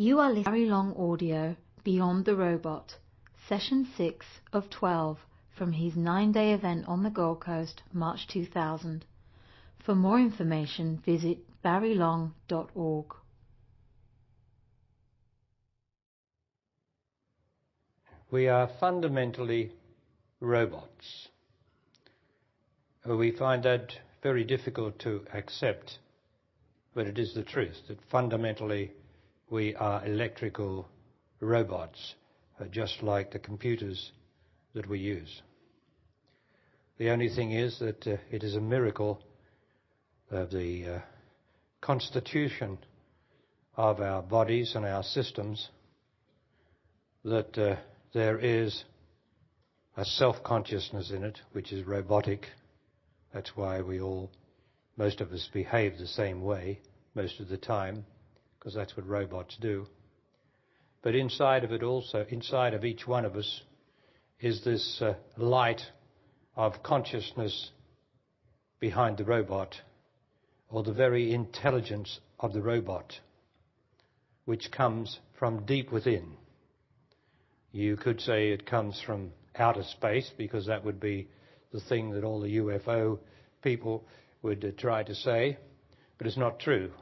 You are listening to Very Long Audio Beyond the Robot, Session 6 of 12 from his 9-day event on the Gold Coast, March 2000. For more information, visit barrylong.org. We are fundamentally robots. We find that very difficult to accept, but it is the truth that fundamentally we are electrical robots, just like the computers that we use. The only thing is that it is a miracle of the constitution of our bodies and our systems that there is a self-consciousness in it, which is robotic. That's why most of us behave the same way most of the time, because that's what robots do. But inside of it also, inside of each one of us, is this light of consciousness behind the robot, or the very intelligence of the robot, which comes from deep within. You could say it comes from outer space, because that would be the thing that all the UFO people would try to say, but it's not true.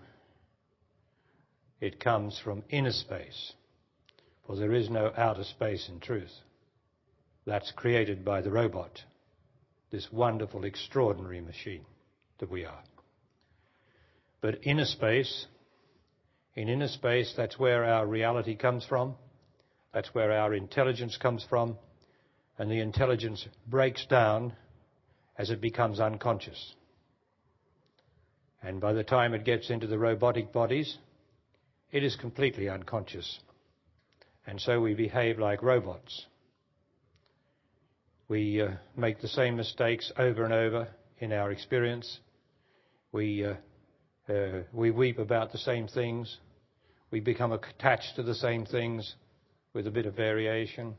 It comes from inner space, for there is no outer space in truth. That's created by the robot, this wonderful, extraordinary machine that we are. But in inner space, that's where our reality comes from, that's where our intelligence comes from, and the intelligence breaks down as it becomes unconscious. And by the time it gets into the robotic bodies, it is completely unconscious. And so we behave like robots. We make the same mistakes over and over in our experience. We weep about the same things. We become attached to the same things with a bit of variation.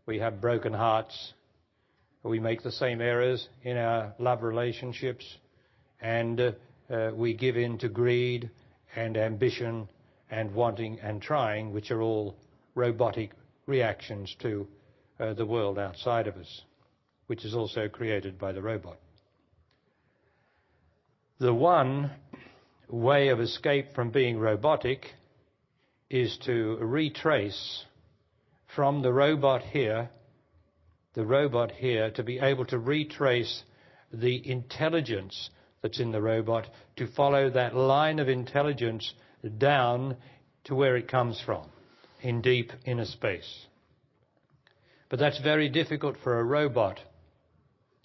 We have broken hearts. We make the same errors in our love relationships. And we give in to greed and ambition and wanting and trying, which are all robotic reactions to the world outside of us, which is also created by the robot. The one way of escape from being robotic is to retrace from the robot here, to be able to retrace the intelligence that's in the robot, to follow that line of intelligence down to where it comes from, in deep inner space. But that's very difficult for a robot,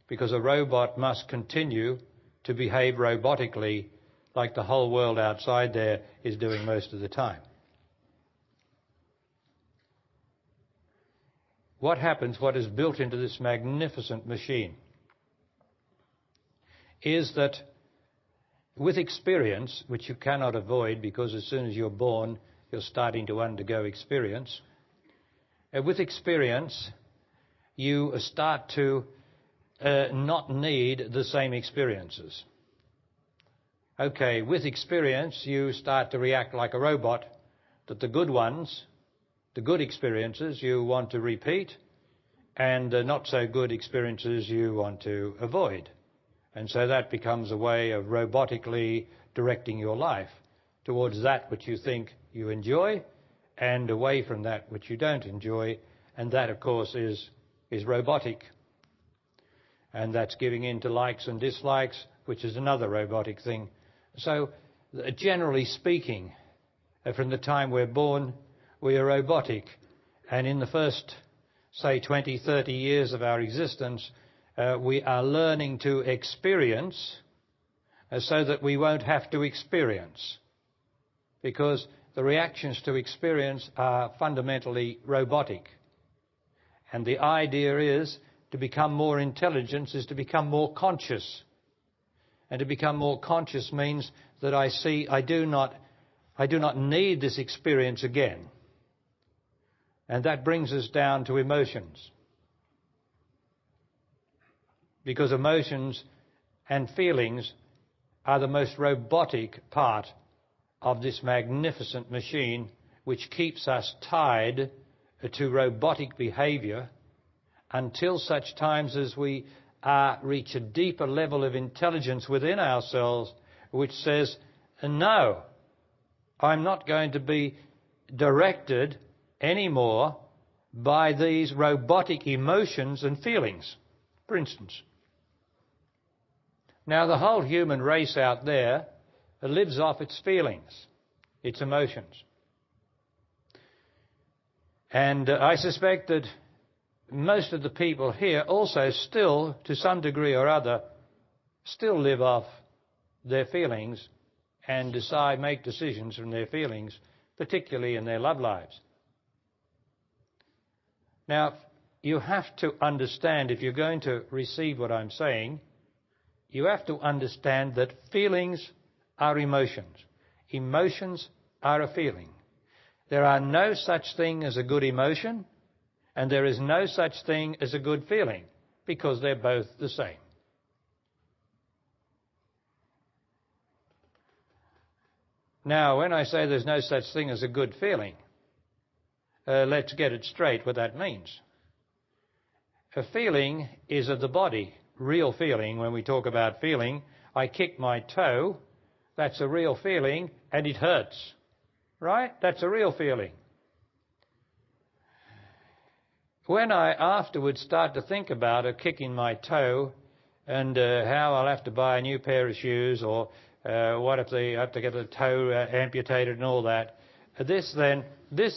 because a robot must continue to behave robotically like the whole world outside there is doing most of the time. What happens, what is built into this magnificent machine, is that with experience, which you cannot avoid because as soon as you're born, you're starting to undergo experience. With experience, you start to not need the same experiences. Okay, with experience, you start to react like a robot, that the good ones, the good experiences, you want to repeat, and the not so good experiences you want to avoid. And so that becomes a way of robotically directing your life towards that which you think you enjoy and away from that which you don't enjoy. And that, of course, is robotic. And that's giving in to likes and dislikes, which is another robotic thing. So, generally speaking, from the time we're born, we are robotic. And in the first, say, 20, 30 years of our existence, we are learning to experience so that we won't have to experience. Because the reactions to experience are fundamentally robotic. And the idea is to become more intelligent is to become more conscious. And to become more conscious means that I do not need this experience again. And that brings us down to emotions. Because emotions and feelings are the most robotic part of this magnificent machine which keeps us tied to robotic behaviour until such times as we reach a deeper level of intelligence within ourselves which says, no, I'm not going to be directed anymore by these robotic emotions and feelings, for instance. Now, the whole human race out there lives off its feelings, its emotions. And I suspect that most of the people here also still, to some degree or other, still live off their feelings and make decisions from their feelings, particularly in their love lives. Now, you have to understand, if you're going to receive what I'm saying, you have to understand that feelings are emotions. Emotions are a feeling. There are no such thing as a good emotion, and there is no such thing as a good feeling, because they're both the same. Now, when I say there's no such thing as a good feeling, let's get it straight what that means. A feeling is of the body, real feeling. When we talk about feeling, I kick my toe, that's a real feeling, and it hurts, right? That's a real feeling. When I afterwards start to think about kicking my toe and how I'll have to buy a new pair of shoes, or what if they have to get the toe amputated and all that, this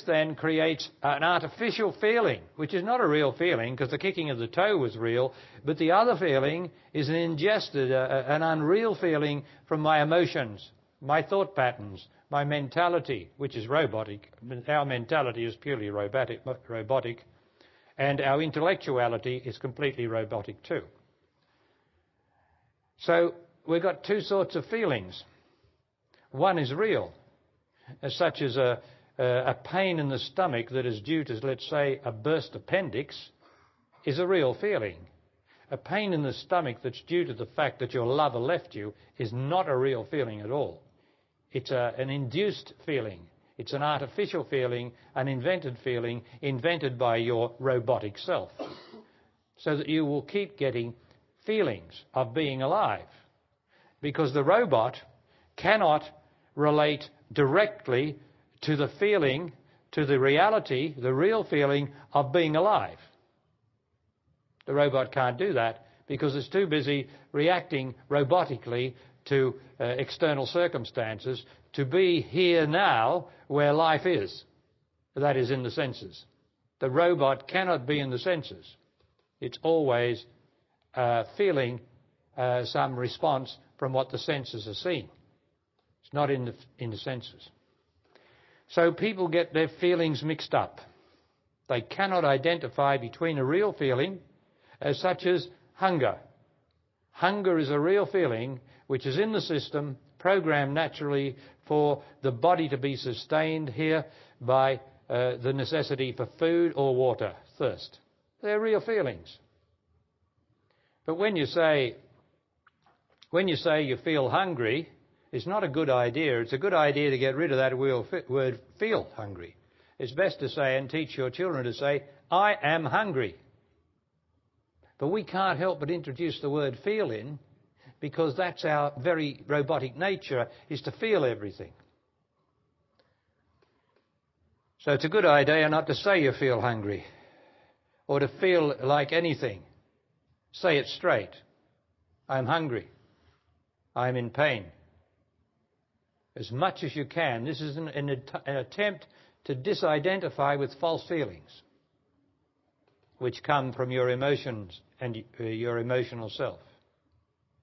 then creates an artificial feeling, which is not a real feeling, because the kicking of the toe was real, but the other feeling is an ingested, an unreal feeling from my emotions, my thought patterns, my mentality, which is robotic. Our mentality is purely robotic, and our intellectuality is completely robotic too. So we've got two sorts of feelings. One is real, such as a pain in the stomach that is due to, let's say, a burst appendix, is a real feeling. A pain in the stomach that's due to the fact that your lover left you is not a real feeling at all. It's an induced feeling. It's an artificial feeling, an invented feeling, invented by your robotic self, so that you will keep getting feelings of being alive, because the robot cannot relate directly to the feeling, to the reality, the real feeling of being alive. The robot can't do that because it's too busy reacting robotically to external circumstances to be here now where life is. That is, in the senses. The robot cannot be in the senses. It's always feeling some response from what the senses are seeing. It's not in the senses. So people get their feelings mixed up. They cannot identify between a real feeling, such as hunger. Hunger is a real feeling which is in the system, programmed naturally for the body to be sustained here by the necessity for food or water, thirst. They're real feelings. But when you say you feel hungry, it's not a good idea. It's a good idea to get rid of that word feel hungry. It's best to say, and teach your children to say, I am hungry. But we can't help but introduce the word feel in, because that's our very robotic nature, is to feel everything. So it's a good idea not to say you feel hungry or to feel like anything. Say it straight. I'm hungry. I'm in pain. As much as you can. This is an attempt to disidentify with false feelings, which come from your emotions and your emotional self,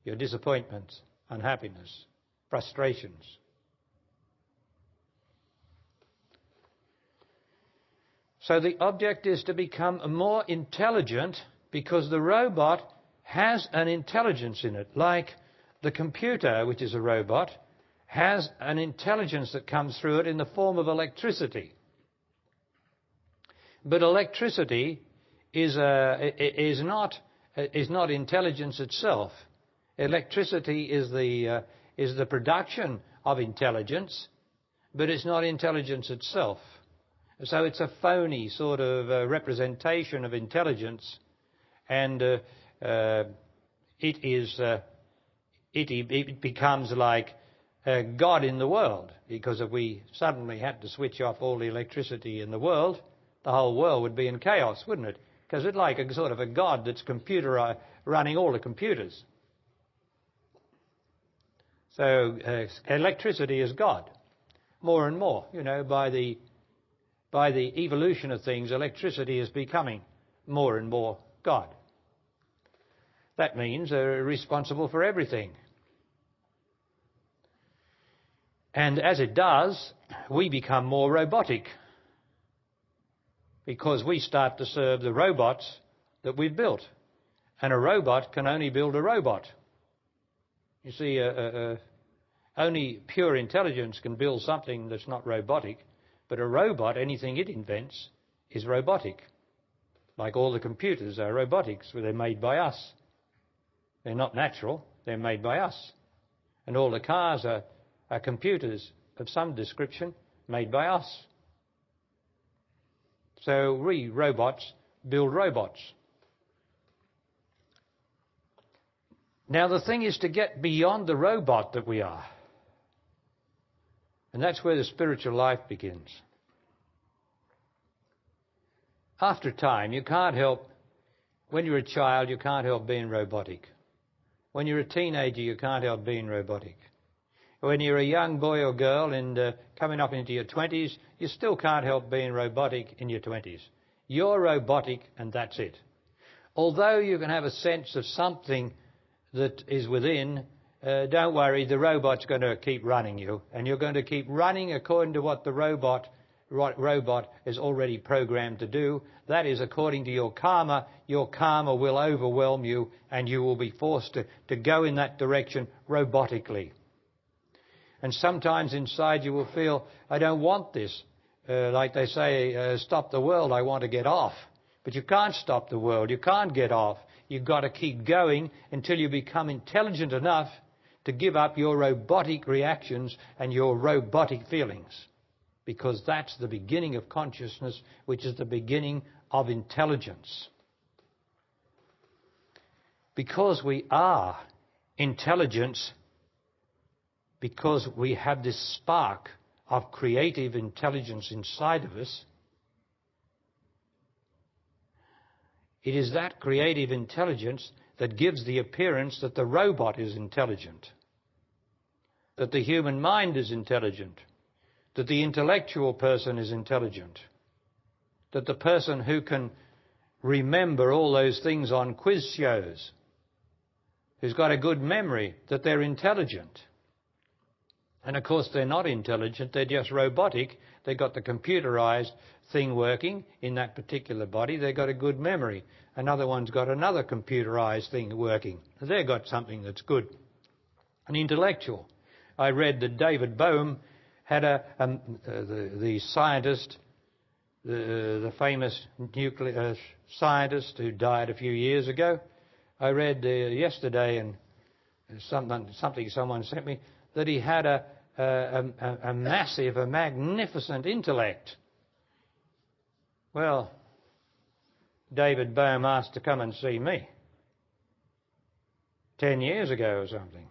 your disappointments, unhappiness, frustrations. So the object is to become more intelligent, because the robot has an intelligence in it, like the computer, which is a robot, has an intelligence that comes through it in the form of electricity. But electricity is not intelligence itself. Electricity is the production of intelligence, but it's not intelligence itself. So it's a phony sort of representation of intelligence, and it becomes like God in the world, because if we suddenly had to switch off all the electricity in the world, the whole world would be in chaos, wouldn't it? Because it's like a sort of a God that's running all the computers. So electricity is God, more and more. You know, by the evolution of things, electricity is becoming more and more God. That means they're responsible for everything. And as it does, we become more robotic, because we start to serve the robots that we've built. And a robot can only build a robot. You see, only pure intelligence can build something that's not robotic, but a robot, anything it invents, is robotic. Like all the computers are robotics, they're made by us. They're not natural, they're made by us. And all the cars are computers of some description made by us. So we robots build robots. Now the thing is to get beyond the robot that we are. And that's where the spiritual life begins. After time, you can't help, when you're a child, you can't help being robotic. When you're a teenager, you can't help being robotic. When you're a young boy or girl and coming up into your 20s, you still can't help being robotic in your 20s. You're robotic and that's it. Although you can have a sense of something that is within, don't worry, the robot's going to keep running you, and you're going to keep running according to what the robot is already programmed to do. That is, according to your karma will overwhelm you, and you will be forced to go in that direction robotically. And sometimes inside you will feel, I don't want this. Like they say, stop the world, I want to get off. But you can't stop the world, you can't get off. You've got to keep going until you become intelligent enough to give up your robotic reactions and your robotic feelings. Because that's the beginning of consciousness, which is the beginning of intelligence. Because we are intelligence, because we have this spark of creative intelligence inside of us, it is that creative intelligence that gives the appearance that the robot is intelligent, that the human mind is intelligent, that the intellectual person is intelligent, that the person who can remember all those things on quiz shows, who's got a good memory, that they're intelligent. And of course they're not intelligent, they're just robotic. They've got the computerized thing working in that particular body. They've got a good memory. Another one's got another computerized thing working. They've got something that's good. An intellectual. I read that David Bohm had the scientist, the famous nuclear scientist who died a few years ago. I read yesterday, and something someone sent me, that he had a massive, a magnificent intellect. Well, David Bohm asked to come and see me 10 years ago or something.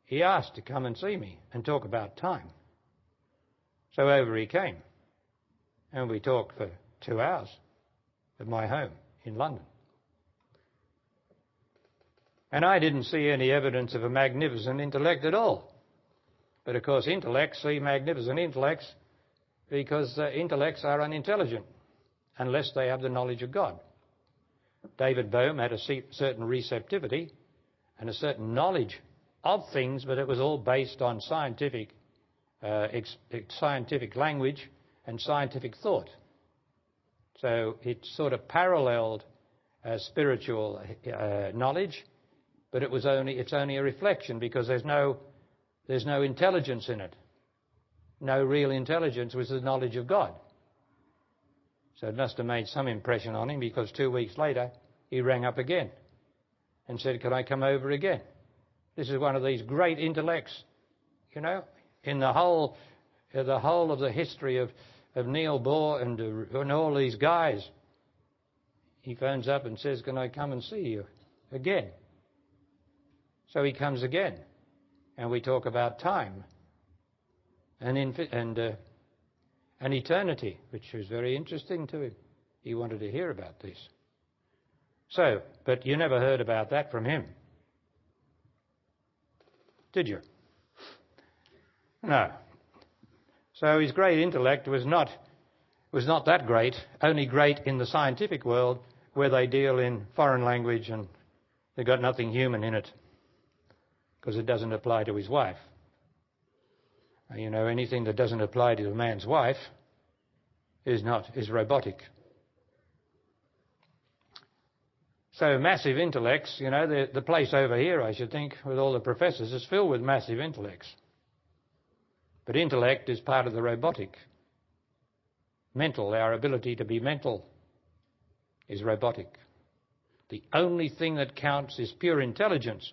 He asked to come and see me and talk about time. So over he came, and we talked for 2 hours at my home in London. And I didn't see any evidence of a magnificent intellect at all. But of course intellects see magnificent intellects because intellects are unintelligent unless they have the knowledge of God. David Bohm had a certain receptivity and a certain knowledge of things, but it was all based on scientific language and scientific thought. So it sort of paralleled spiritual knowledge, but it's only a reflection, because there's no intelligence in it. No real intelligence was the knowledge of God. So it must have made some impression on him, because 2 weeks later he rang up again and said, "Can I come over again? This is one of these great intellects, you know. in the whole of the history of Neil Bohr and all these guys. He phones up and says, "Can I come and see you again?" So he comes again, and we talk about time and eternity, which was very interesting to him. He wanted to hear about this. So, but you never heard about that from him, did you? No. So his great intellect was not that great, only great in the scientific world, where they deal in foreign language and they've got nothing human in it, because it doesn't apply to his wife. You know, anything that doesn't apply to a man's wife is robotic. So massive intellects, you know, the place over here, I should think, with all the professors, is filled with massive intellects. But intellect is part of the robotic. Mental, our ability to be mental, is robotic. The only thing that counts is pure intelligence.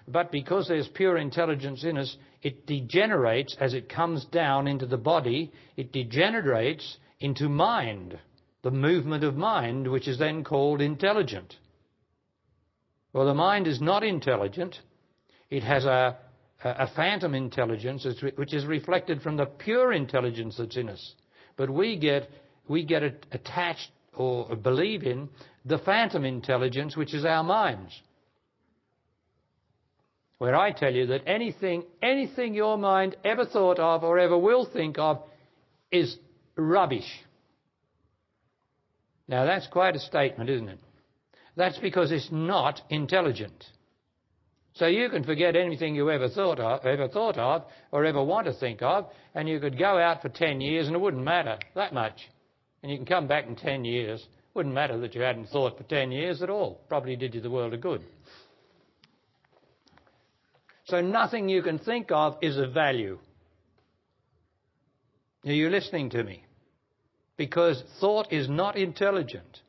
But because there's pure intelligence in us, it degenerates as it comes down into the body. It degenerates into mind, the movement of mind, which is then called intelligent. Well, the mind is not intelligent. It has a phantom intelligence which is reflected from the pure intelligence that's in us. But we get attached or believe in the phantom intelligence, which is our minds. Where I tell you that anything your mind ever thought of or ever will think of is rubbish. Now that's quite a statement, isn't it? That's because it's not intelligent. So you can forget anything you ever thought of or ever want to think of, and you could go out for 10 years and it wouldn't matter that much. And you can come back in 10 years. Wouldn't matter that you hadn't thought for 10 years at all. Probably did you the world of good. So nothing you can think of is of value. Are you listening to me? Because thought is not intelligent.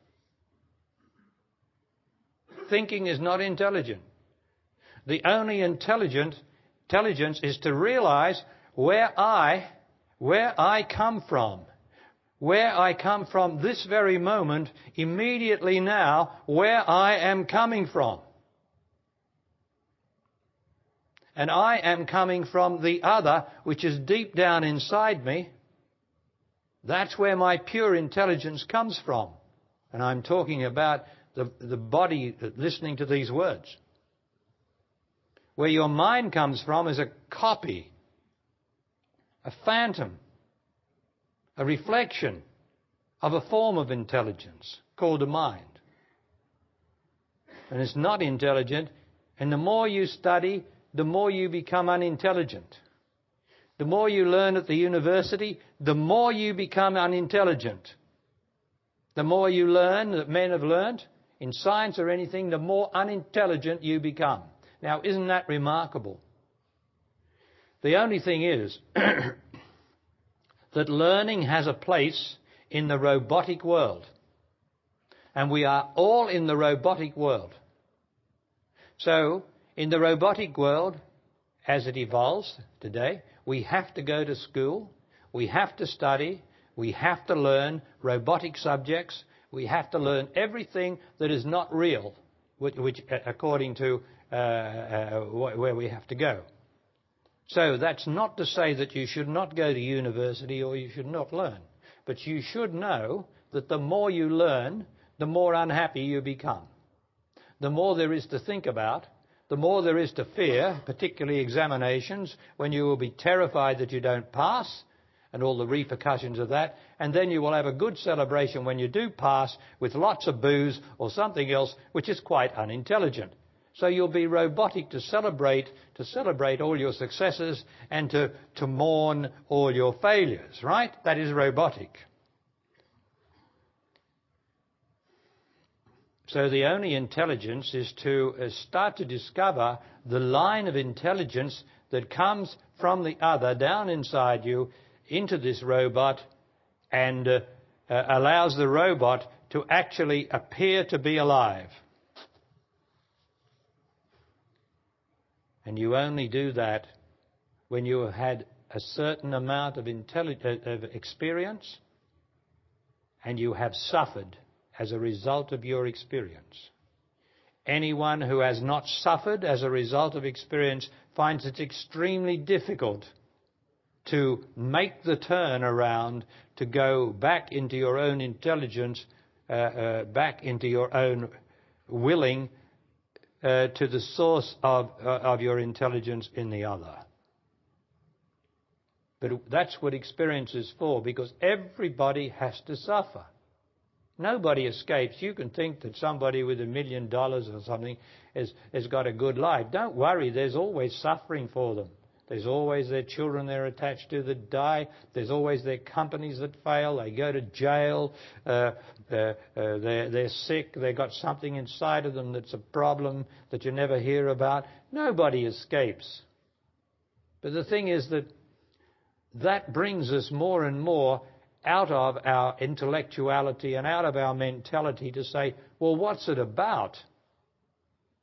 Thinking is not intelligent. The only intelligence is to realize where I come from. Where I come from this very moment, immediately now, where I am coming from. And I am coming from the other, which is deep down inside me. That's where my pure intelligence comes from. And I'm talking about the body listening to these words. Where your mind comes from is a copy, a phantom, a reflection of a form of intelligence called a mind. And it's not intelligent, and the more you study, the more you become unintelligent. The more you learn at the university, the more you become unintelligent. The more you learn that men have learned in science or anything, the more unintelligent you become. Now, isn't that remarkable? The only thing is that learning has a place in the robotic world. And we are all in the robotic world. So, in the robotic world, as it evolves today, we have to go to school, we have to study, we have to learn robotic subjects, we have to learn everything that is not real, which according to where we have to go. So that's not to say that you should not go to university or you should not learn. But you should know that the more you learn, the more unhappy you become. The more there is to think about, the more there is to fear, particularly examinations, when you will be terrified that you don't pass and all the repercussions of that. And then you will have a good celebration when you do pass with lots of booze or something else which is quite unintelligent. So you'll be robotic to celebrate all your successes and to mourn all your failures, right? That is robotic. So the only intelligence is to start to discover the line of intelligence that comes from the other down inside you into this robot and allows the robot to actually appear to be alive. And you only do that when you have had a certain amount of experience, and you have suffered as a result of your experience. Anyone who has not suffered as a result of experience finds it extremely difficult to make the turn around, to go back into your own intelligence, back into your own willing to the source of your intelligence in the other. But that's what experience is for, because everybody has to suffer. Nobody escapes. You can think that somebody with $1 million or something has got a good life. Don't worry, there's always suffering for them. There's always their children they're attached to that die. There's always their companies that fail. They go to jail. They're sick. They've got something inside of them that's a problem that you never hear about. Nobody escapes. But the thing is that brings us more and more out of our intellectuality and out of our mentality to say, well, what's it about?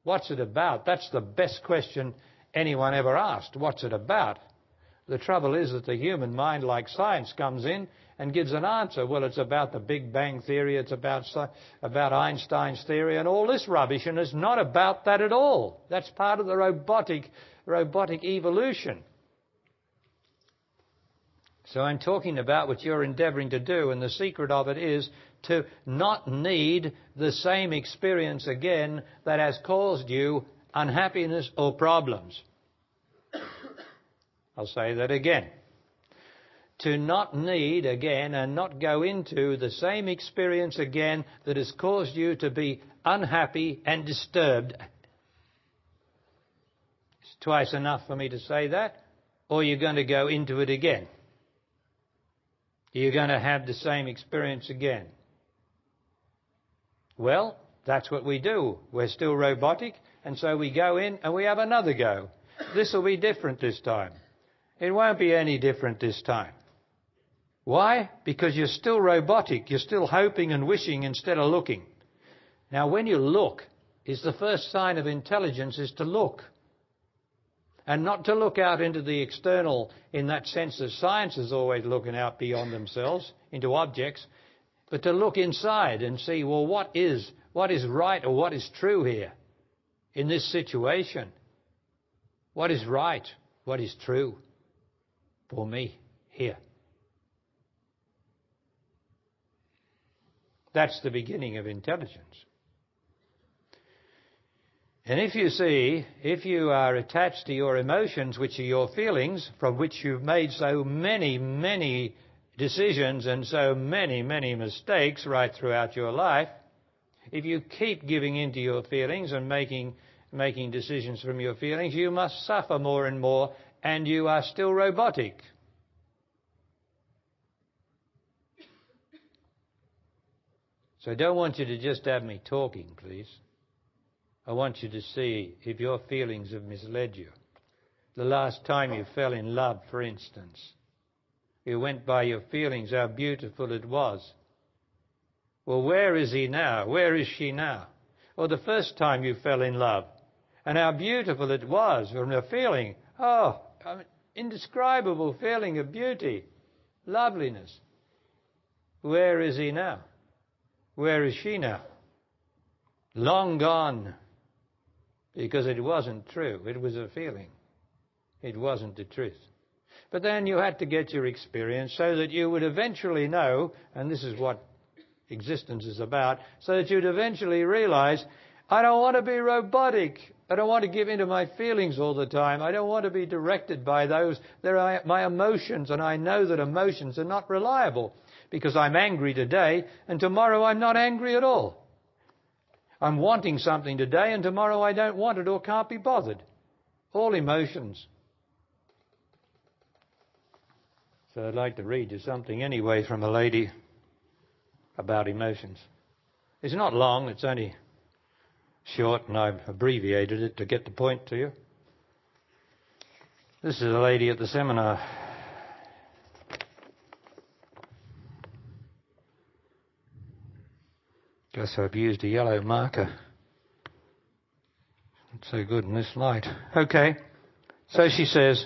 What's it about? That's the best question anyone ever asked. What's it about? The trouble is that the human mind, like science, comes in and gives an answer. Well, it's about the Big Bang Theory, it's about Einstein's theory and all this rubbish, and it's not about that at all. That's part of the robotic evolution. So I'm talking about what you're endeavouring to do, and the secret of it is to not need the same experience again that has caused you unhappiness or problems. I'll say that again. To not need again and not go into the same experience again that has caused you to be unhappy and disturbed. It's twice enough for me to say that, or you're going to go into it again. You're going to have the same experience again. Well, that's what we do. We're still robotic, and so we go in and we have another go. This will be different this time. It won't be any different this time. Why? Because you're still robotic. You're still hoping and wishing instead of looking. Now, when you look, is the first sign of intelligence is to look. And not to look out into the external in that sense that science is always looking out beyond themselves, into objects, but to look inside and see, well, what is right or what is true here in this situation? What is right? What is true for me here? That's the beginning of intelligence. And if you are attached to your emotions, which are your feelings, from which you've made so many, many decisions and so many, many mistakes right throughout your life, if you keep giving in to your feelings and making decisions from your feelings, you must suffer more and more, and you are still robotic. So I don't want you to just have me talking, please. I want you to see if your feelings have misled you. The last time you fell in love, for instance, you went by your feelings, how beautiful it was. Well, where is he now? Where is she now? Or the first time you fell in love, and how beautiful it was from the feeling. Oh, indescribable feeling of beauty, loveliness. Where is he now? Where is she now? Long gone. Because it wasn't true. It was a feeling. It wasn't the truth. But then you had to get your experience so that you would eventually know, and this is what existence is about, so that you'd eventually realize, I don't want to be robotic. I don't want to give in to my feelings all the time. I don't want to be directed by those. They're my emotions, and I know that emotions are not reliable because I'm angry today, and tomorrow I'm not angry at all. I'm wanting something today, and tomorrow I don't want it or can't be bothered. All emotions. So I'd like to read you something anyway from a lady about emotions. It's not long, it's only short, and I've abbreviated it to get the point to you. This is a lady at the seminar. Guess I've used a yellow marker. Not so good in this light. Okay, so she says,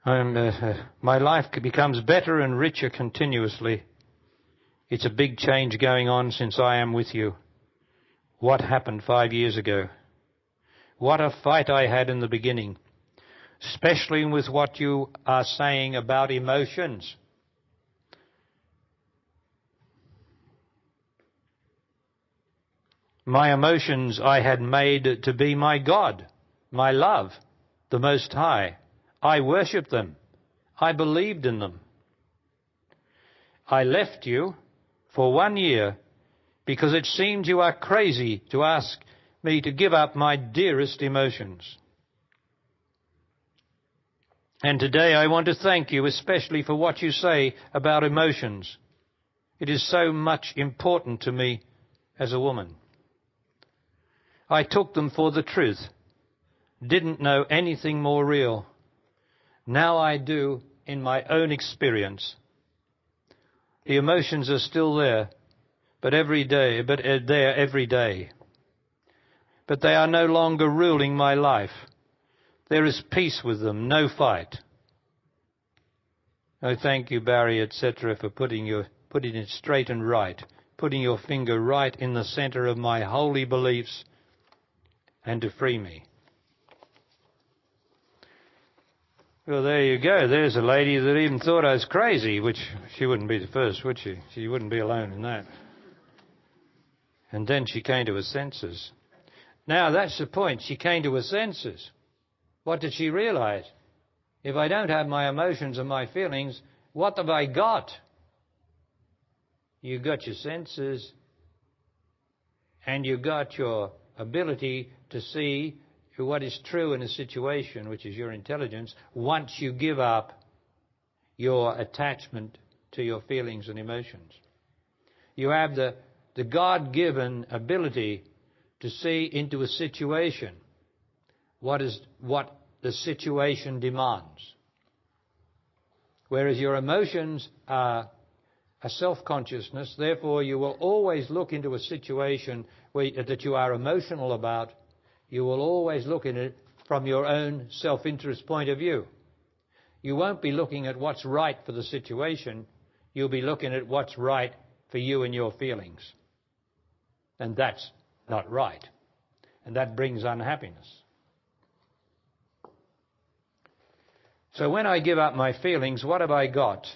My life becomes better and richer continuously. It's a big change going on since I am with you. What happened 5 years ago? What a fight I had in the beginning, especially with what you are saying about emotions. My emotions I had made to be my God, my love, the Most High. I worshipped them. I believed in them. I left you for 1 year because it seemed you are crazy to ask me to give up my dearest emotions. And today I want to thank you especially for what you say about emotions. It is so much important to me as a woman. I took them for the truth, didn't know anything more real. Now I do in my own experience. The emotions are still there, but they're every day. But they are no longer ruling my life. There is peace with them, no fight. I thank you, Barry, etc., for putting it straight and right, putting your finger right in the center of my holy beliefs, and to free me. Well, there you go. There's a lady that even thought I was crazy, which she wouldn't be the first, would she? She wouldn't be alone in that. And then she came to her senses. Now, that's the point. She came to her senses. What did she realize? If I don't have my emotions and my feelings, what have I got? You got your senses, and you got your ability to see what is true in a situation, which is your intelligence, once you give up your attachment to your feelings and emotions. You have the God-given ability to see into a situation what the situation demands. Whereas your emotions are a self-consciousness, therefore you will always look into a situation that you are emotional about. You will always look at it from your own self-interest point of view. You won't be looking at what's right for the situation. You'll be looking at what's right for you and your feelings. And that's not right. And that brings unhappiness. So when I give up my feelings, what have I got?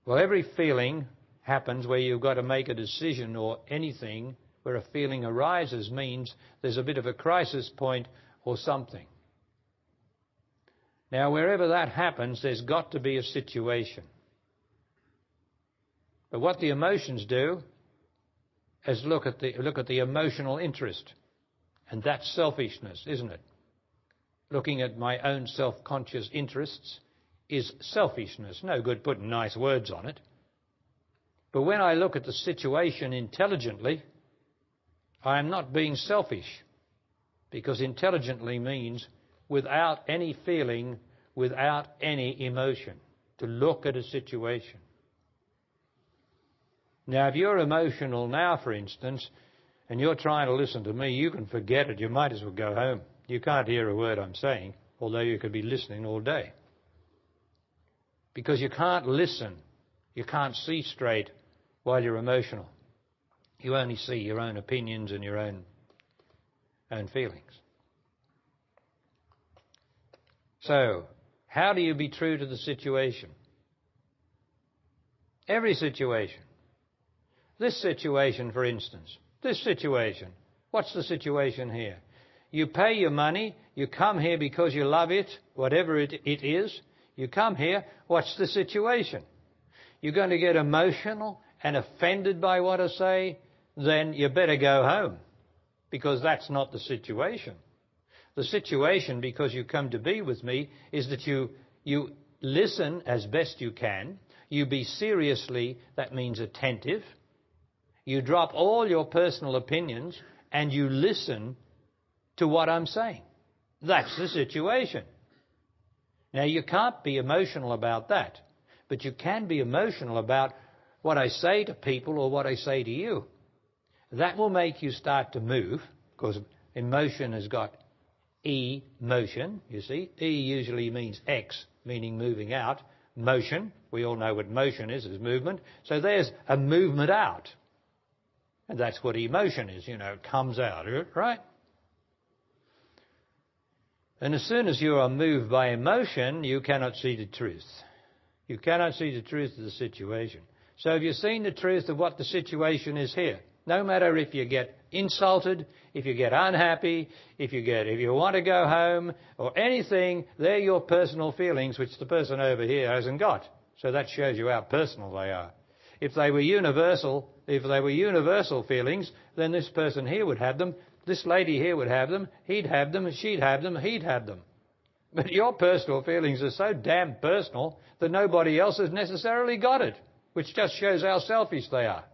Well, every feeling happens where you've got to make a decision or anything where a feeling arises means there's a bit of a crisis point or something. Now, wherever that happens, there's got to be a situation. But what the emotions do is look at the emotional interest. And that's selfishness, isn't it? Looking at my own self-conscious interests is selfishness. No good putting nice words on it. But when I look at the situation intelligently, I am not being selfish, because intelligently means without any feeling, without any emotion, to look at a situation. Now, if you're emotional now, for instance, and you're trying to listen to me, you can forget it. You might as well go home. You can't hear a word I'm saying, although you could be listening all day. Because you can't listen, you can't see straight while you're emotional. You only see your own opinions and your own feelings. So, how do you be true to the situation? Every situation. This situation, for instance. This situation. What's the situation here? You pay your money, you come here because you love it, whatever it is. You come here, what's the situation? You're going to get emotional and offended by what I say, then you better go home, because that's not the situation. The situation, because you come to be with me, is that you listen as best you can, you be seriously, that means attentive, you drop all your personal opinions and you listen to what I'm saying. That's the situation. Now, you can't be emotional about that, but you can be emotional about what I say to people or what I say to you. That will make you start to move, because emotion has got emotion, you see. E usually means X, meaning moving out. Motion, we all know what motion is movement. So there's a movement out. And that's what emotion is, it comes out, right? And as soon as you are moved by emotion, you cannot see the truth. You cannot see the truth of the situation. So have you seen the truth of what the situation is here? No matter if you get insulted, if you get unhappy, if you want to go home, or anything, they're your personal feelings, which the person over here hasn't got. So that shows you how personal they are. If they were universal feelings, then this person here would have them, this lady here would have them, he'd have them, she'd have them, he'd have them. But your personal feelings are so damn personal that nobody else has necessarily got it, which just shows how selfish they are.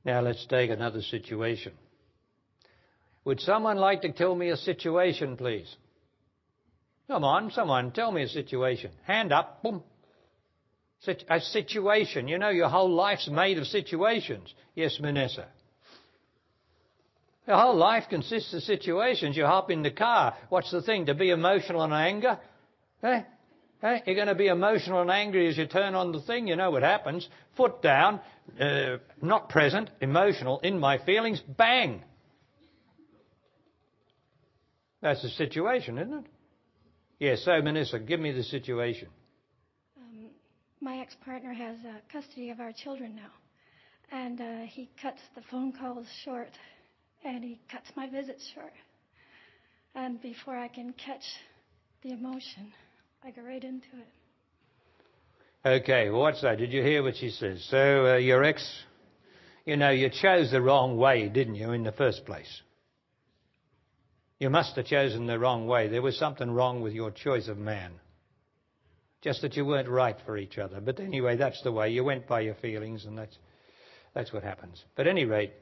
Now let's take another situation. Would someone like to tell me a situation, please? Come on, someone, tell me a situation. Hand up, boom. A situation. Your whole life's made of situations. Yes, Manessa. Your whole life consists of situations. You hop in the car. What's the thing? To be emotional and anger? You're going to be emotional and angry as you turn on the thing. You know what happens. Foot down, not present, emotional, in my feelings, bang. That's the situation, isn't it? Yes, so Manessa, give me the situation. My ex-partner has custody of our children now. And he cuts the phone calls short. And he cuts my visits short. And before I can catch the emotion, I go right into it. Okay, well, what's that? Did you hear what she says? So your ex, you chose the wrong way, didn't you, in the first place? You must have chosen the wrong way. There was something wrong with your choice of man. Just that you weren't right for each other. But anyway, that's the way. You went by your feelings, and that's what happens. But at any rate,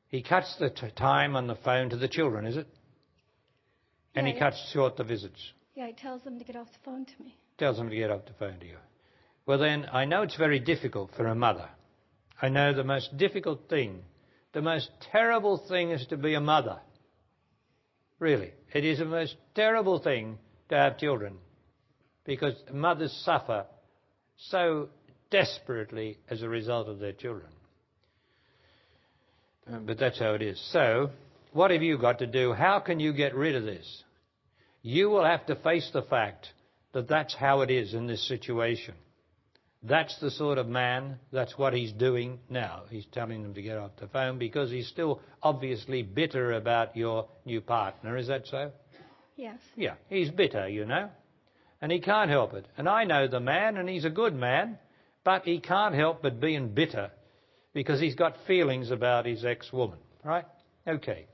he cuts the time on the phone to the children, is it? And he cuts short the visits. Yeah, he tells them to get off the phone to me. Tells them to get off the phone to you. Well then, I know it's very difficult for a mother. I know the most difficult thing, the most terrible thing is to be a mother. Really, it is the most terrible thing to have children. Because mothers suffer so desperately as a result of their children. But that's how it is. So, what have you got to do? How can you get rid of this? You will have to face the fact that that's how it is in this situation. That's the sort of man, that's what he's doing now. He's telling them to get off the phone because he's still obviously bitter about your new partner. Is that so? Yes. Yeah, he's bitter, and he can't help it. And I know the man, and he's a good man, but he can't help but being bitter because he's got feelings about his ex-woman, right? Okay.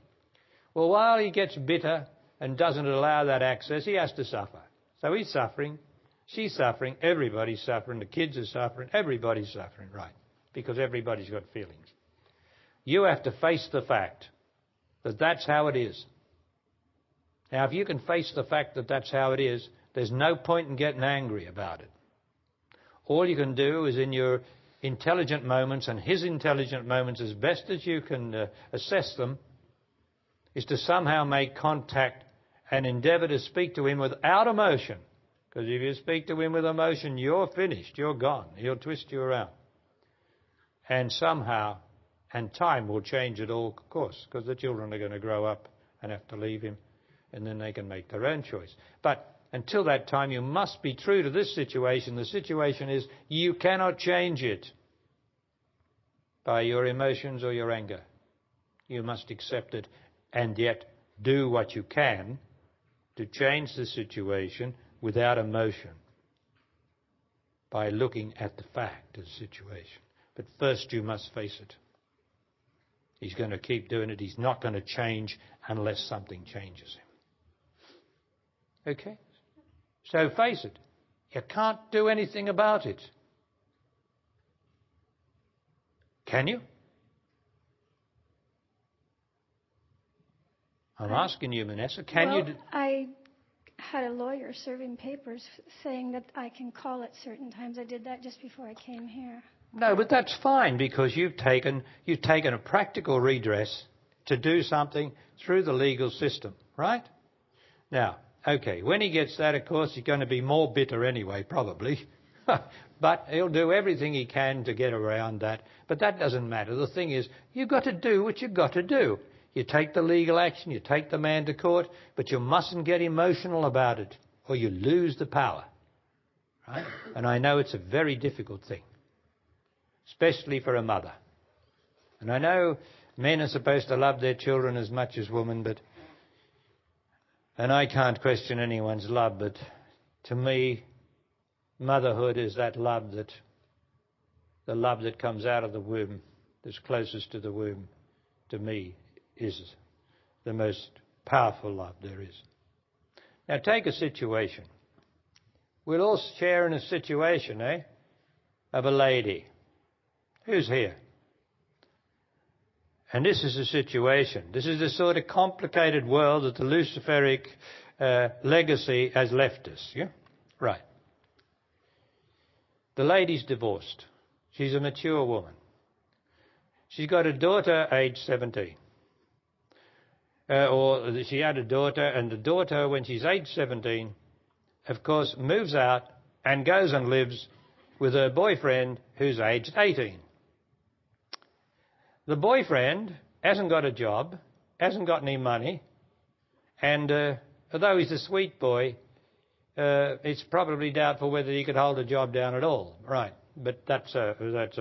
Well, while he gets bitter and doesn't allow that access, he has to suffer. So he's suffering, she's suffering, everybody's suffering, the kids are suffering, everybody's suffering, right? Because everybody's got feelings. You have to face the fact that that's how it is. Now, if you can face the fact that that's how it is, there's no point in getting angry about it. All you can do is in your intelligent moments and his intelligent moments, as best as you can assess them, is to somehow make contact and endeavour to speak to him without emotion. Because if you speak to him with emotion, you're finished, you're gone. He'll twist you around. And somehow, and time will change it all, of course, because the children are going to grow up and have to leave him, and then they can make their own choice. But until that time, you must be true to this situation. The situation is you cannot change it by your emotions or your anger. You must accept it and yet do what you can to change the situation without emotion by looking at the fact of the situation. But first you must face it. He's going to keep doing it. He's not going to change unless something changes him. Okay? So face it. You can't do anything about it. Can you? I'm asking you, Manessa, can you... I had a lawyer serving papers saying that I can call at certain times. I did that just before I came here. No, but that's fine because you've taken a practical redress to do something through the legal system, right? Now, okay, when he gets that, of course, he's going to be more bitter anyway, probably. But he'll do everything he can to get around that. But that doesn't matter. The thing is, you've got to do what you've got to do. You take the legal action, you take the man to court, but you mustn't get emotional about it, or you lose the power. Right? And I know it's a very difficult thing, especially for a mother. And I know men are supposed to love their children as much as women, and I can't question anyone's love, but to me, motherhood is that love the love that comes out of the womb, that's closest to the womb, to me, is the most powerful love there is. Now take a situation. We'll all share in a situation, of a lady. Who's here? And this is a situation. This is the sort of complicated world that the Luciferic legacy has left us, yeah? Right. The lady's divorced. She's a mature woman. She's got a daughter aged 17. Or she had a daughter, and the daughter, when she's aged 17, of course, moves out and goes and lives with her boyfriend who's aged 18. The boyfriend hasn't got a job, hasn't got any money, and although he's a sweet boy, it's probably doubtful whether he could hold a job down at all. Right, but that's a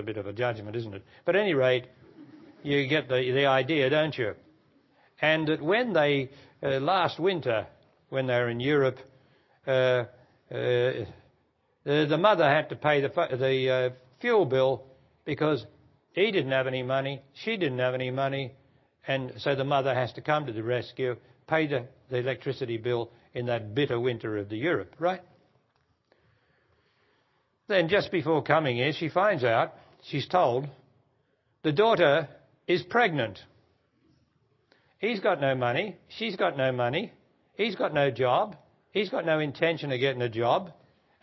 bit of a judgment, isn't it? But at any rate, you get the idea, don't you? And that when they, last winter, when they were in Europe, the mother had to pay the fuel bill because he didn't have any money, she didn't have any money, and so the mother has to come to the rescue, pay the electricity bill in that bitter winter of the Europe, right? Then just before coming here, she finds out, she's told, the daughter is pregnant. He's got no money, she's got no money, he's got no job, he's got no intention of getting a job,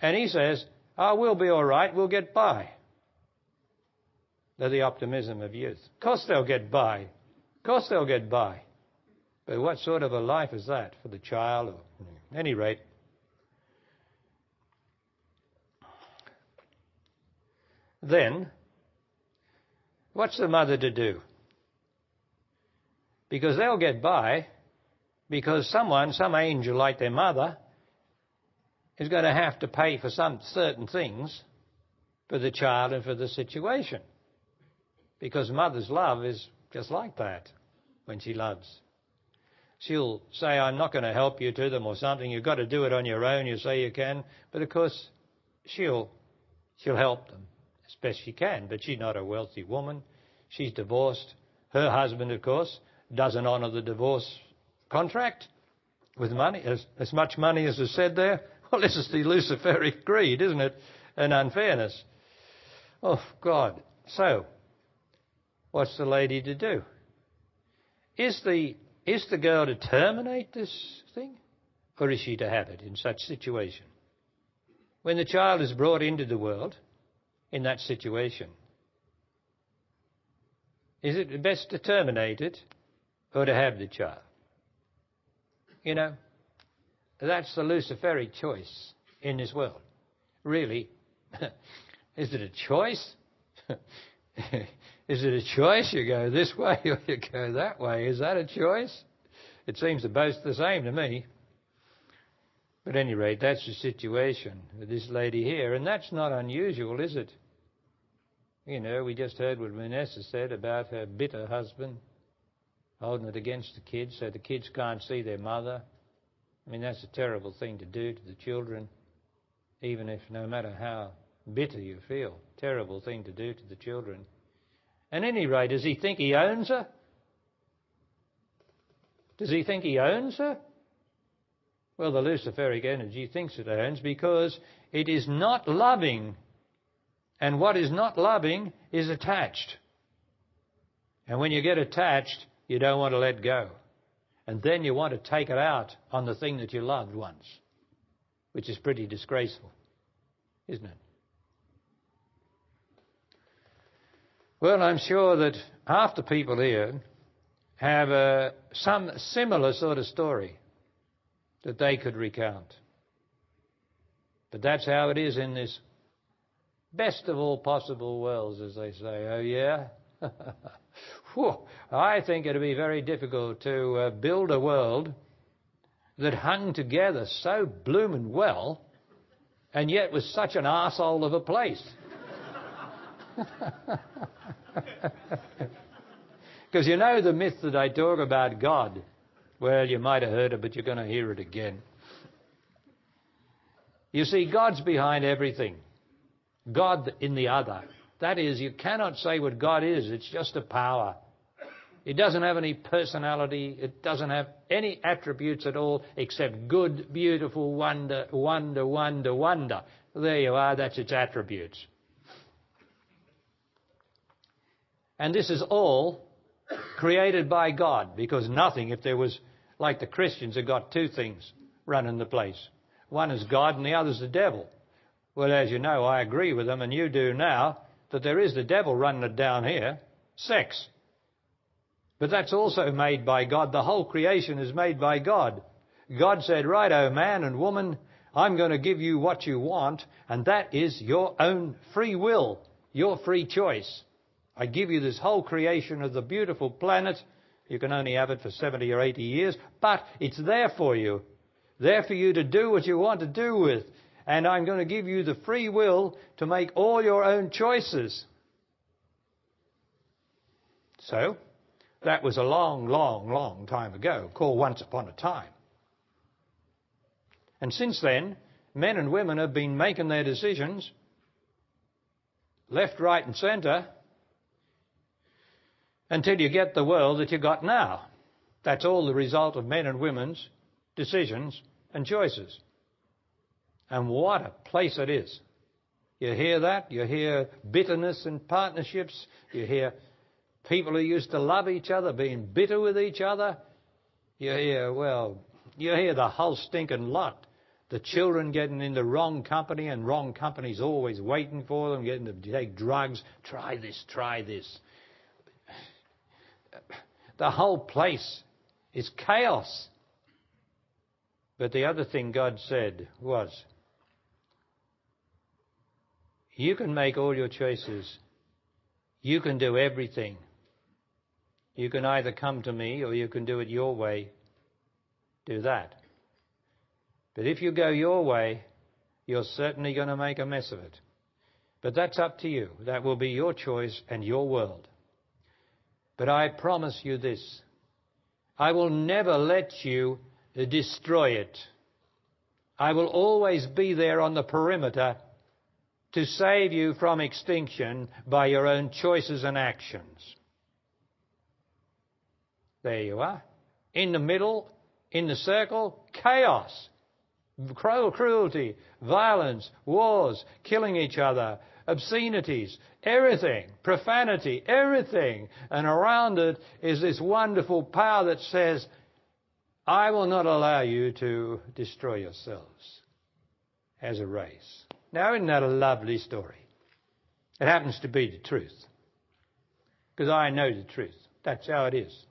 and he says, oh, we'll be all right, we'll get by. They're the optimism of youth. Of course they'll get by. Of course they'll get by. But what sort of a life is that for the child? At any rate, then, what's the mother to do? Because they'll get by, because some angel like their mother, is going to have to pay for some certain things for the child and for the situation. Because mother's love is just like that when she loves. She'll say, I'm not going to help you to them or something. You've got to do it on your own. You say you can. But, of course, she'll help them as best she can. But she's not a wealthy woman. She's divorced. Her husband, of course, doesn't honour the divorce contract with money, as much money as is said there. Well, this is the Luciferic greed, isn't it? And unfairness. Oh, God. So, what's the lady to do? Is the girl to terminate this thing? Or is she to have it in such situation? When the child is brought into the world in that situation, is it best to terminate it or to have the child? You know, that's the Luciferic choice in this world. Really, is it a choice? Is it a choice? You go this way or you go that way. Is that a choice? It seems to both the same to me. But at any rate, that's the situation with this lady here. And that's not unusual, is it? You know, we just heard what Vanessa said about her bitter husband holding it against the kids so the kids can't see their mother. I mean, that's a terrible thing to do to the children, even if no matter how bitter you feel, terrible thing to do to the children. At any rate, does he think he owns her? Does he think he owns her? Well, the Luciferic energy thinks it owns because it is not loving. And what is not loving is attached. And when you get attached, you don't want to let go. And then you want to take it out on the thing that you loved once, which is pretty disgraceful, isn't it? Well, I'm sure that half the people here have some similar sort of story that they could recount. But that's how it is in this best of all possible worlds, as they say. Oh, yeah? Whew. I think it'd be very difficult to build a world that hung together so bloomin' well and yet was such an arsehole of a place. Because you know the myth that I talk about God. Well, you might have heard it, but you're going to hear it again. You see, God's behind everything. God in the other. That is, you cannot say what God is. It's just a power. It doesn't have any personality. It doesn't have any attributes at all except good, beautiful, wonder, wonder, wonder, wonder. There you are. That's its attributes. And this is all created by God, because nothing, if there was, like the Christians have got two things running the place. One is God and the other is the devil. Well, as you know, I agree with them, and you do now, that there is the devil running it down here, sex. But that's also made by God. The whole creation is made by God. God said, righto, man and woman, I'm going to give you what you want, and that is your own free will, your free choice. I give you this whole creation of the beautiful planet. You can only have it for 70 or 80 years, but it's there for you. There for you to do what you want to do with. And I'm going to give you the free will to make all your own choices. So, that was a long, long, long time ago, called once upon a time. And since then, men and women have been making their decisions, left, right and centre, until you get the world that you got now. That's all the result of men and women's decisions and choices. And what a place it is. You hear that? You hear bitterness in partnerships. You hear people who used to love each other being bitter with each other. You hear the whole stinking lot. The children getting into wrong company, and wrong company's always waiting for them, getting to take drugs. Try this, try this. The whole place is chaos. But the other thing God said was, you can make all your choices. You can do everything. You can either come to me or you can do it your way. Do that. But if you go your way, you're certainly going to make a mess of it. But that's up to you. That will be your choice and your world. But I promise you this. I will never let you destroy it. I will always be there on the perimeter to save you from extinction by your own choices and actions. There you are. In the middle, in the circle, chaos, cruelty, violence, wars, killing each other, obscenities, everything, profanity, everything. And around it is this wonderful power that says, I will not allow you to destroy yourselves as a race. Now, isn't that a lovely story? It happens to be the truth. Because I know the truth. That's how it is.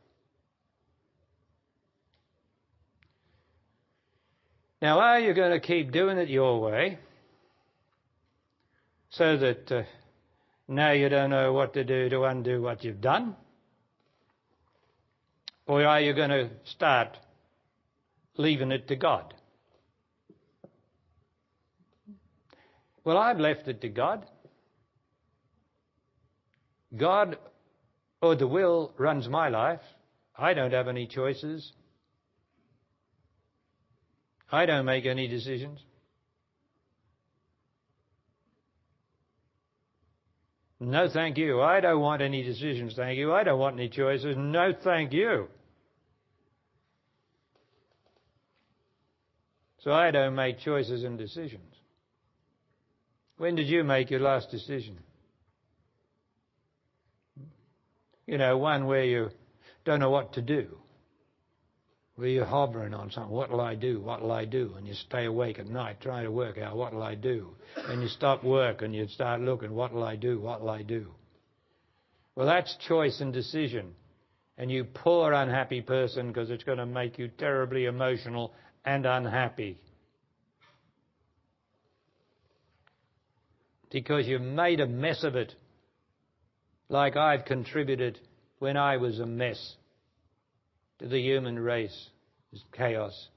Now, are you going to keep doing it your way so that now you don't know what to do to undo what you've done? Or are you going to start leaving it to God? Well, I've left it to God. God, or the will, runs my life. I don't have any choices. I don't make any decisions. No, thank you. I don't want any decisions, thank you. I don't want any choices. No, thank you. So I don't make choices and decisions. When did you make your last decision? You know, one where you don't know what to do. Where you're hovering on something. What will I do? What will I do? And you stay awake at night trying to work out what will I do. And you stop work and you start looking, what will I do? What will I do? Well, that's choice and decision. And you poor unhappy person, because it's going to make you terribly emotional and unhappy. Because you've made a mess of it, like I've contributed when I was a mess to the human race. It's chaos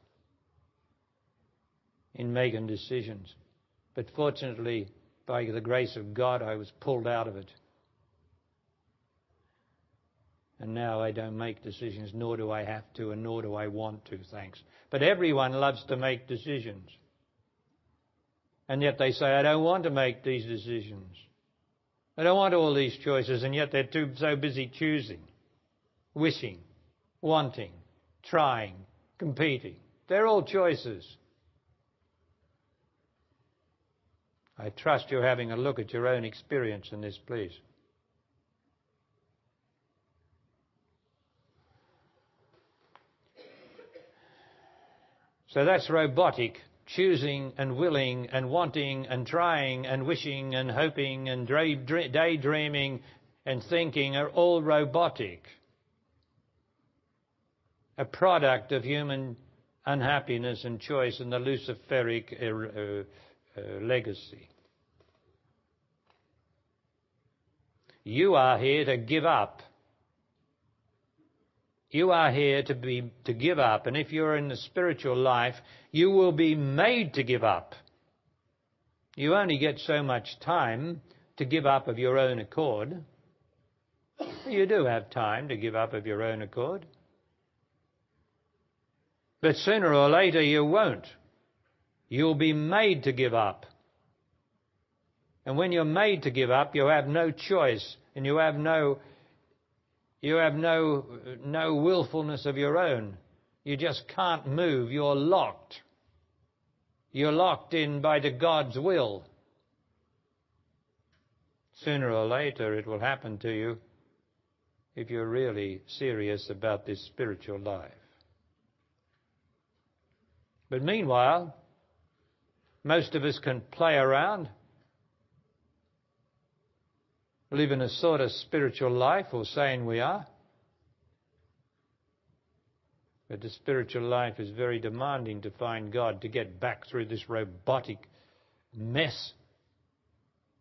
in making decisions. But fortunately, by the grace of God, I was pulled out of it. And now I don't make decisions, nor do I have to, and nor do I want to, thanks. But everyone loves to make decisions. And yet they say, I don't want to make these decisions. I don't want all these choices, and yet they're so busy choosing, wishing, wanting, trying, competing. They're all choices. I trust you're having a look at your own experience in this, please. So that's robotic. Choosing and willing and wanting and trying and wishing and hoping and daydreaming and thinking are all robotic. A product of human unhappiness and choice and the Luciferic legacy. You are here to give up. You are here to give up, and if you're in the spiritual life, you will be made to give up. You only get so much time to give up of your own accord. You do have time to give up of your own accord. But sooner or later you won't. You'll be made to give up. And when you're made to give up, you have no choice, and you have no willfulness of your own. You just can't move. You're locked. You're locked in by the God's will. Sooner or later it will happen to you if you're really serious about this spiritual life. But meanwhile, most of us can play around, live in a sort of spiritual life, or saying we are. But the spiritual life is very demanding to find God, to get back through this robotic mess,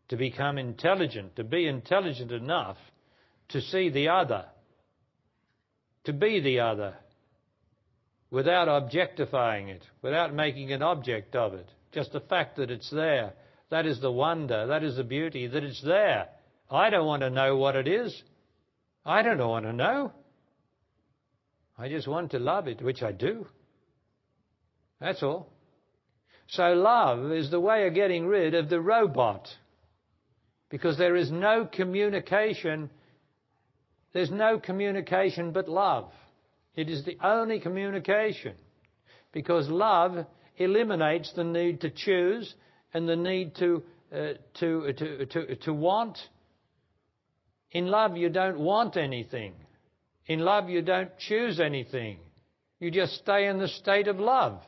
to become intelligent, to be intelligent enough to see the other, to be the other, without objectifying it, without making an object of it. Just the fact that it's there, that is the wonder, that is the beauty, that it's there. I don't want to know what it is. I don't want to know. I just want to love it, which I do. That's all. So love is the way of getting rid of the robot. Because there is no communication. There's no communication but love. It is the only communication. Because love eliminates the need to choose and the need to want. In love, you don't want anything. In love, you don't choose anything. You just stay in the state of love.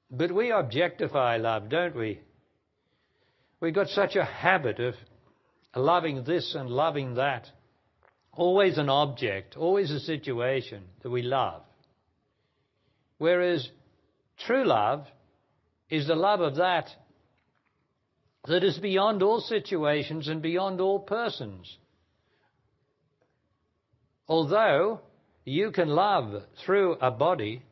But we objectify love, don't we? We've got such a habit of loving this and loving that. Always an object, always a situation that we love. Whereas true love is the love of that is beyond all situations and beyond all persons. Although you can love through a body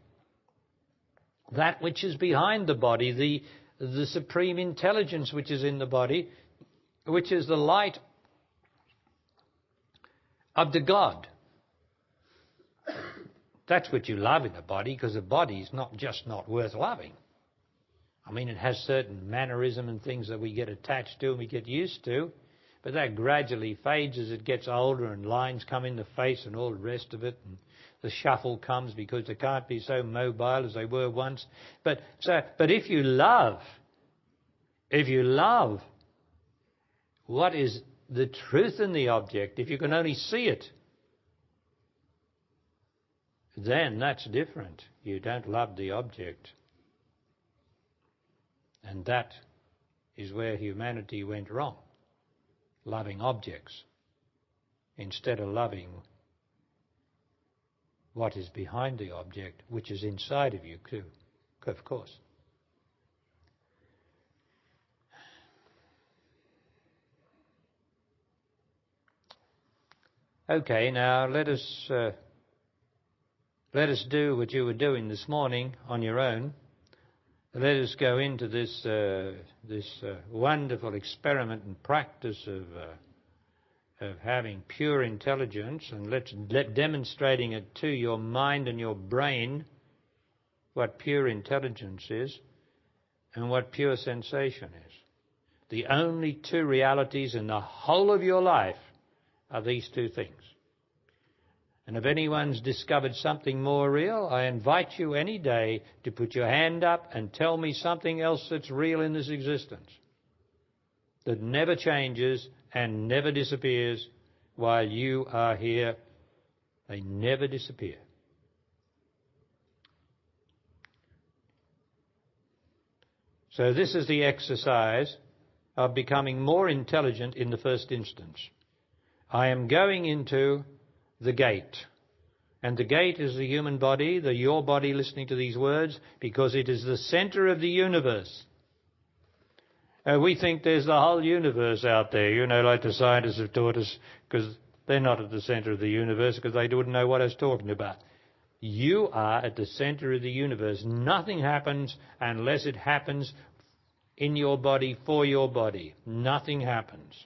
that which is behind the body, the supreme intelligence which is in the body, which is the light of the God. That's what you love in a body, because a body is not worth loving. I mean, it has certain mannerism and things that we get attached to and we get used to, but that gradually fades as it gets older and lines come in the face and all the rest of it, and the shuffle comes because they can't be so mobile as they were once. But if you love what is the truth in the object, if you can only see it, then that's different. You don't love the object. And that is where humanity went wrong, loving objects instead of loving what is behind the object, which is inside of you too, of course. Okay, now let us do what you were doing this morning on your own. Let us go into this wonderful experiment and practice of having pure intelligence, and let demonstrating it to your mind and your brain what pure intelligence is and what pure sensation is. The only two realities in the whole of your life are these two things. And if anyone's discovered something more real, I invite you any day to put your hand up and tell me something else that's real in this existence, that never changes and never disappears while you are here. They never disappear. So this is the exercise of becoming more intelligent in the first instance. I am going into the gate. And the gate is the human body, your body listening to these words, because it is the centre of the universe. We think there's the whole universe out there, like the scientists have taught us, because they're not at the centre of the universe, because they wouldn't know what I was talking about. You are at the centre of the universe. Nothing happens unless it happens in your body, for your body. Nothing happens.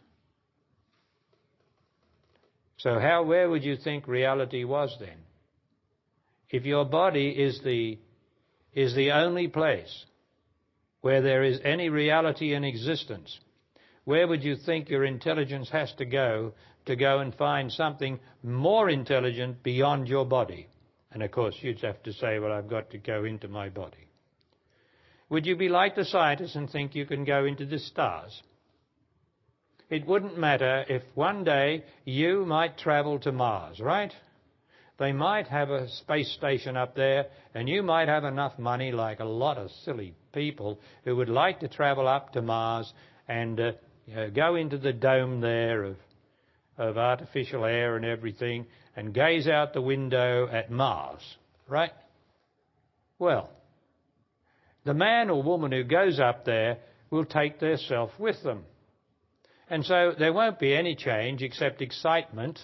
So where would you think reality was then? If your body is the only place where there is any reality in existence, where would you think your intelligence has to go and find something more intelligent beyond your body? And of course you'd have to say, well, I've got to go into my body. Would you be like the scientists and think you can go into the stars? It wouldn't matter if one day you might travel to Mars, right? They might have a space station up there, and you might have enough money, like a lot of silly people who would like to travel up to Mars and go into the dome there of artificial air and everything and gaze out the window at Mars, right? Well, the man or woman who goes up there will take their self with them. And so there won't be any change except excitement,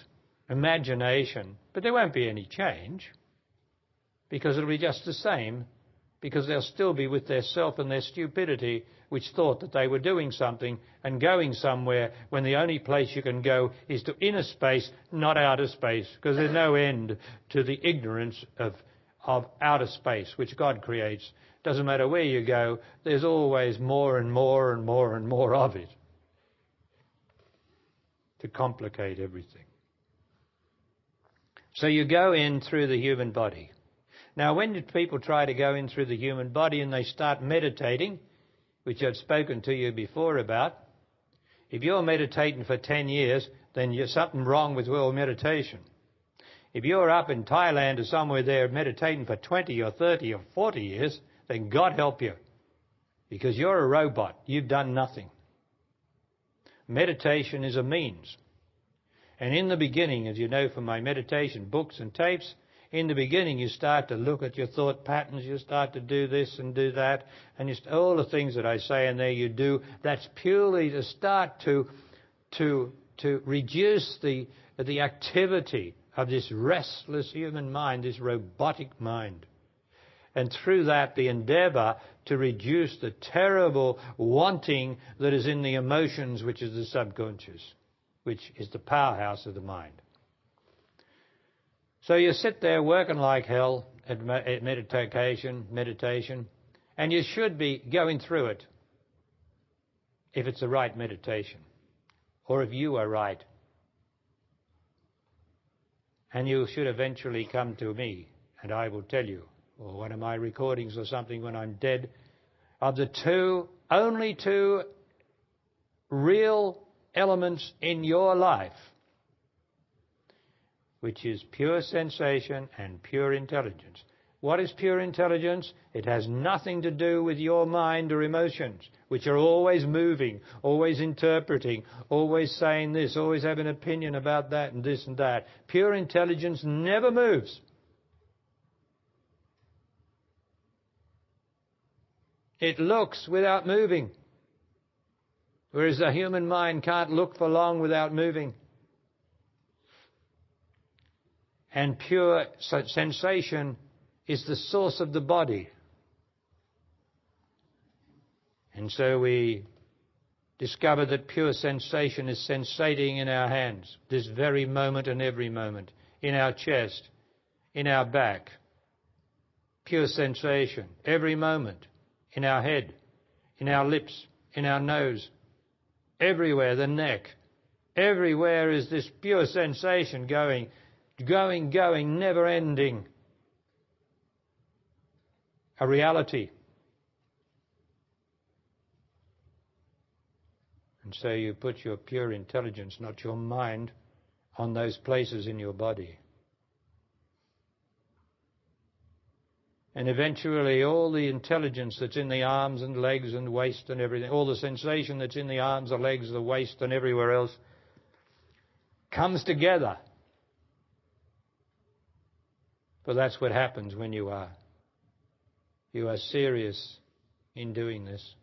imagination, but there won't be any change because it'll be just the same, because they'll still be with their self and their stupidity, which thought that they were doing something and going somewhere when the only place you can go is to inner space, not outer space, because there's no end to the ignorance of outer space, which God creates. Doesn't matter where you go, there's always more and more and more and more of it to complicate everything. So you go in through the human body. Now, when people try to go in through the human body and they start meditating, which I've spoken to you before about, if you're meditating for 10 years, then there's something wrong with your meditation. If you're up in Thailand or somewhere there meditating for 20 or 30 or 40 years, then God help you, because you're a robot. You've done nothing. Meditation is a means. And in the beginning, as you know from my meditation books and tapes, in the beginning you start to look at your thought patterns, you start to do this and do that, and all the things that I say in there you do. That's purely to start to reduce the activity of this restless human mind, this robotic mind. And through that, the endeavour to reduce the terrible wanting that is in the emotions, which is the subconscious, which is the powerhouse of the mind. So you sit there working like hell at meditation, and you should be going through it if it's the right meditation, or if you are right. And you should eventually come to me, and I will tell you, or one of my recordings or something when I'm dead, of the only two real elements in your life, which is pure sensation and pure intelligence. What is pure intelligence? It has nothing to do with your mind or emotions, which are always moving, always interpreting, always saying this, always have an opinion about that and this and that. Pure intelligence never moves. It looks without moving, whereas the human mind can't look for long without moving. And pure sensation is the source of the body. And so we discover that pure sensation is sensating in our hands, this very moment and every moment, in our chest, in our back. Pure sensation, every moment, in our head, in our lips, in our nose, everywhere, the neck. Everywhere is this pure sensation going, never ending. A reality. And so you put your pure intelligence, not your mind, on those places in your body. And eventually all the intelligence that's in the arms and legs and waist and everything, all the sensation that's in the arms, the legs, the waist and everywhere else, comes together. For that's what happens when you are serious in doing this.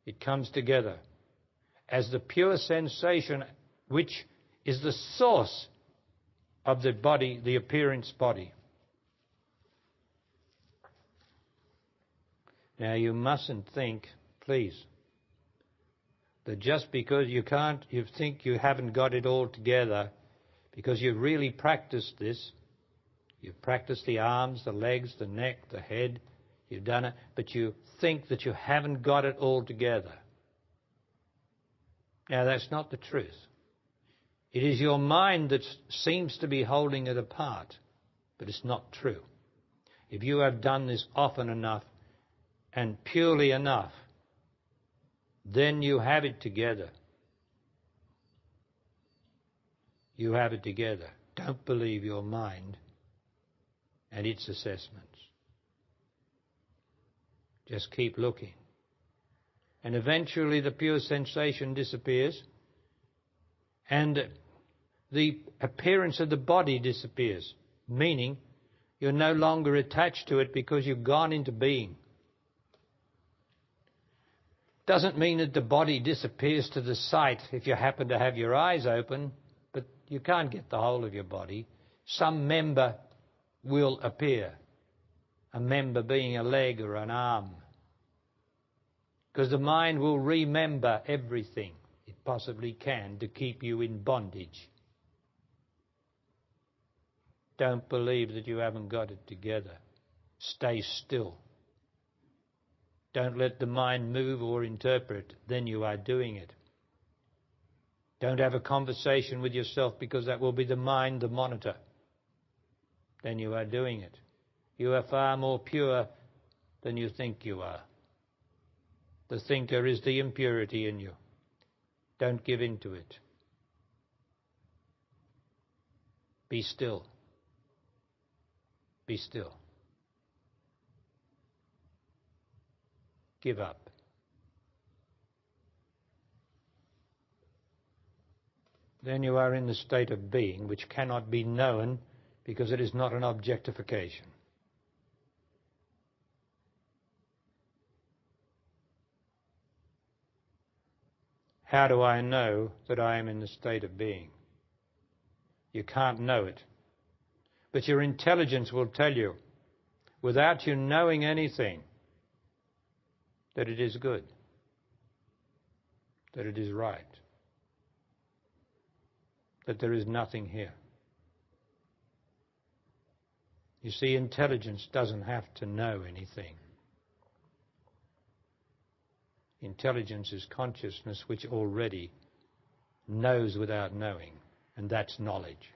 It comes together as the pure sensation, which is the source of the body, the appearance body. Now you mustn't think, please, that just because you think you haven't got it all together, because you've really practiced this, you've practiced the arms, the legs, the neck, the head, you've done it, but you think that you haven't got it all together. Now that's not the truth. It is your mind that seems to be holding it apart, but it's not true. If you have done this often enough and purely enough, then you have it together. You have it together. Don't believe your mind and its assessments. Just keep looking. And eventually the pure sensation disappears and the appearance of the body disappears, meaning you're no longer attached to it because you've gone into being. Doesn't mean that the body disappears to the sight if you happen to have your eyes open, but you can't get the whole of your body. Some member will appear, a member being a leg or an arm, because the mind will remember everything it possibly can to keep you in bondage. Don't believe that you haven't got it together. Stay still. Don't let the mind move or interpret, then you are doing it. Don't have a conversation with yourself because that will be the mind, the monitor. Then you are doing it. You are far more pure than you think you are. The thinker is the impurity in you. Don't give in to it. Be still. Be still. Give up. Then you are in the state of being which cannot be known because it is not an objectification. How do I know that I am in the state of being? You can't know it. But your intelligence will tell you, without you knowing anything, that it is good, that it is right, that there is nothing here. You see, intelligence doesn't have to know anything. Intelligence is consciousness which already knows without knowing, and that's knowledge.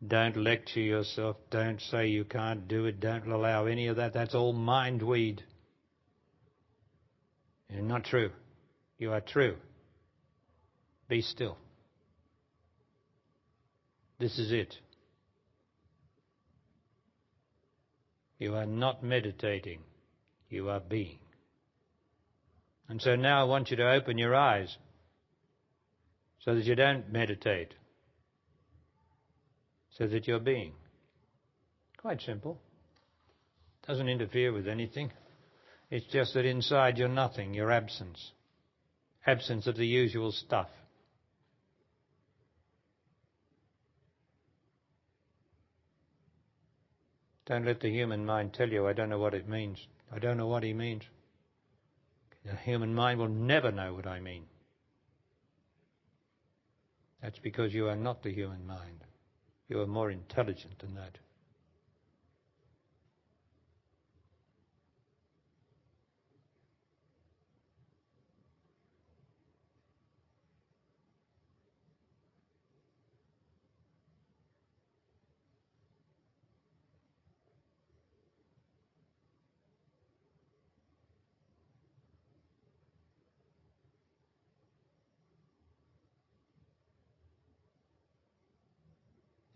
Don't lecture yourself. Don't say you can't do it. Don't allow any of that. That's all mind weed. You're not true. You are true. Be still. This is it. You are not meditating. You are being. And so now I want you to open your eyes so that you don't meditate, so that you're being. Quite simple. Doesn't interfere with anything. It's just that inside you're nothing, you're absence. Absence of the usual stuff. Don't let the human mind tell you, I don't know what it means. I don't know what he means. The human mind will never know what I mean. That's because you are not the human mind. You are more intelligent than that.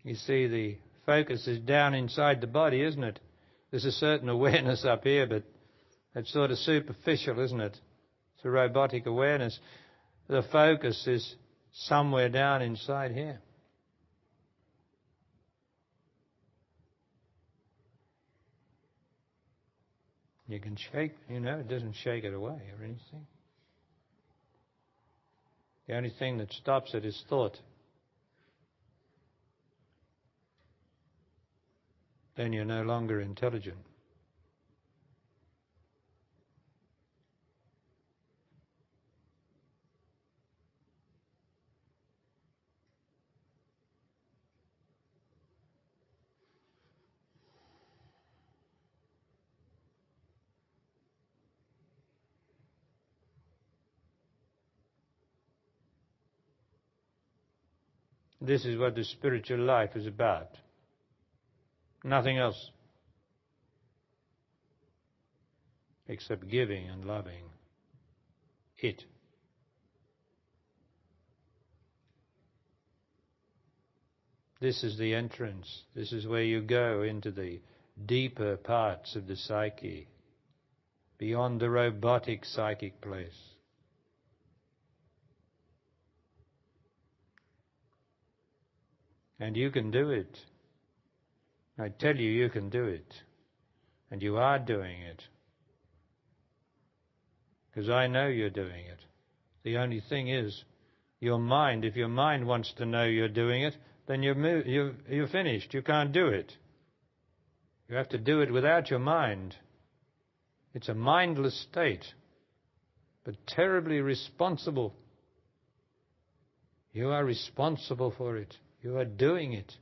You see, the focus is down inside the body, isn't it? There's a certain awareness up here, but it's sort of superficial, isn't it? It's a robotic awareness. The focus is somewhere down inside here. You can shake, it doesn't shake it away or anything. The only thing that stops it is thought. Then you're no longer intelligent. This is what the spiritual life is about. Nothing else. Except giving and loving it. This is the entrance. This is where you go into the deeper parts of the psyche, beyond the robotic psychic place. And you can do it. I tell you, you can do it. And you are doing it. Because I know you're doing it. The only thing is, your mind, if your mind wants to know you're doing it, then you're finished. You can't do it. You have to do it without your mind. It's a mindless state, but terribly responsible. You are responsible for it. You are doing it.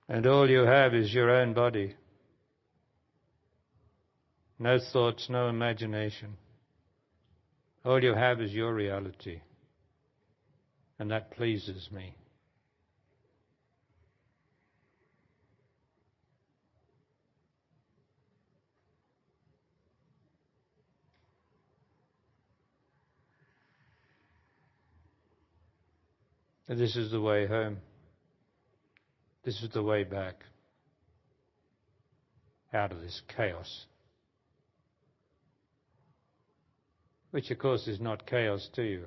And all you have is your own body. No thoughts, no imagination. All you have is your reality. And that pleases me. And this is the way home. This is the way back out of this chaos. Which, of course, is not chaos to you.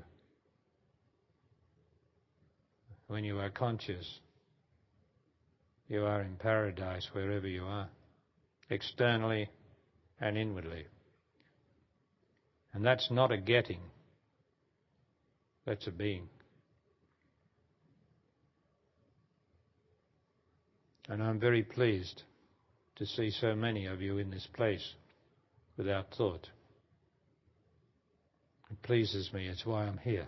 When you are conscious, you are in paradise wherever you are, externally and inwardly. And that's not a getting, that's a being. And I'm very pleased to see so many of you in this place without thought. It pleases me, it's why I'm here.